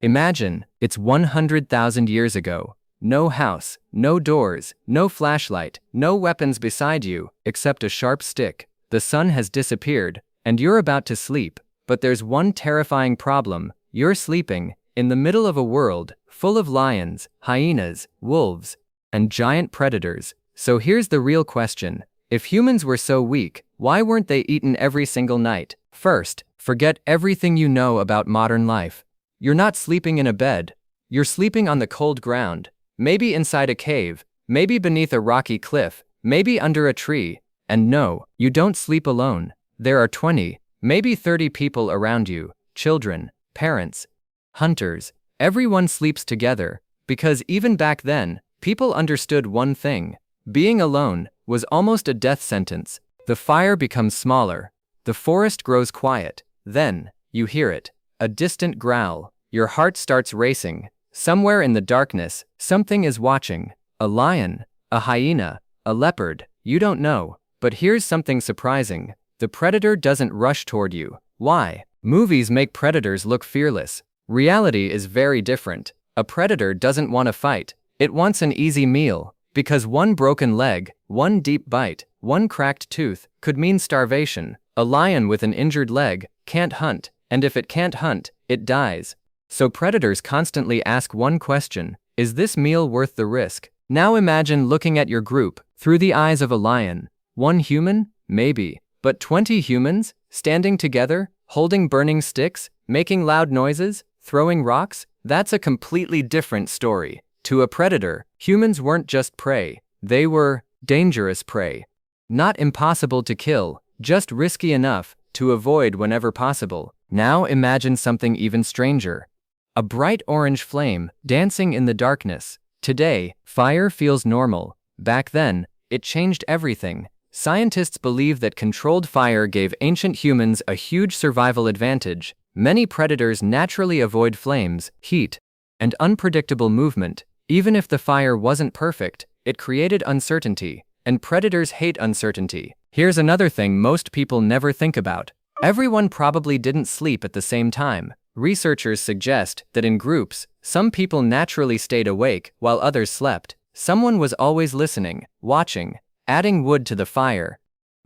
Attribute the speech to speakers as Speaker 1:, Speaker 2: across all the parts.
Speaker 1: Imagine, it's 100,000 years ago. No house, no doors, no flashlight, no weapons beside you, except a sharp stick. The sun has disappeared, and you're about to sleep. But there's one terrifying problem. You're sleeping in the middle of a world full of lions, hyenas, wolves, and giant predators. So here's the real question. If humans were so weak, why weren't they eaten every single night? First, forget everything you know about modern life. You're not sleeping in a bed. You're sleeping on the cold ground. Maybe inside a cave, maybe beneath a rocky cliff, maybe under a tree. And no, you don't sleep alone. There are 20, maybe 30 people around you, children, parents, hunters. Everyone sleeps together, because even back then, people understood one thing. Being alone was almost a death sentence. The fire becomes smaller. The forest grows quiet. Then, you hear it. A distant growl. Your heart starts racing. Somewhere in the darkness, something is watching. A lion, a hyena, a leopard. You don't know. But here's something surprising. The predator doesn't rush toward you. Why? Movies make predators look fearless. Reality is very different. A predator doesn't want to fight. It wants an easy meal. Because one broken leg, one deep bite, one cracked tooth could mean starvation. A lion with an injured leg can't hunt, and if it can't hunt, it dies. So predators constantly ask one question: is this meal worth the risk? Now imagine looking at your group through the eyes of a lion. One human? Maybe. But 20 humans? Standing together? Holding burning sticks? Making loud noises? Throwing rocks? That's a completely different story. To a predator, humans weren't just prey. They were dangerous prey. Not impossible to kill, just risky enough to avoid whenever possible. Now imagine something even stranger. A bright orange flame dancing in the darkness. Today, fire feels normal. Back then, it changed everything. Scientists believe that controlled fire gave ancient humans a huge survival advantage. Many predators naturally avoid flames, heat, and unpredictable movement. Even if the fire wasn't perfect, it created uncertainty, and predators hate uncertainty. Here's another thing most people never think about. Everyone probably didn't sleep at the same time. Researchers suggest that in groups, some people naturally stayed awake while others slept. Someone was always listening, watching, adding wood to the fire.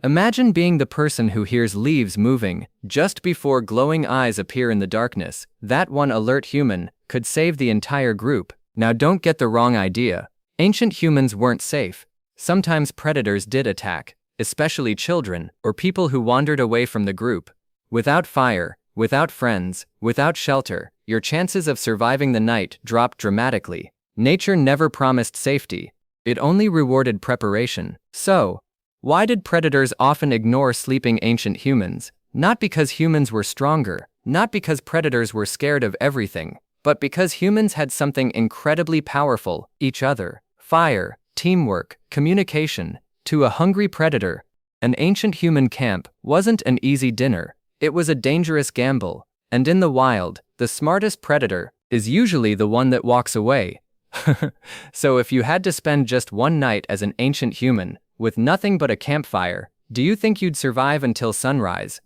Speaker 1: Imagine being the person who hears leaves moving just before glowing eyes appear in the darkness. That one alert human could save the entire group. Now don't get the wrong idea. Ancient humans weren't safe. Sometimes predators did attack, especially children or people who wandered away from the group. Without fire, without friends, without shelter, your chances of surviving the night dropped dramatically. Nature never promised safety. It only rewarded preparation. So, why did predators often ignore sleeping ancient humans? Not because humans were stronger, not because predators were scared of everything, but because humans had something incredibly powerful: each other, fire, teamwork, communication. To a hungry predator, an ancient human camp wasn't an easy dinner. It was a dangerous gamble. And in the wild, the smartest predator is usually the one that walks away. So if you had to spend just one night as an ancient human, with nothing but a campfire, do you think you'd survive until sunrise?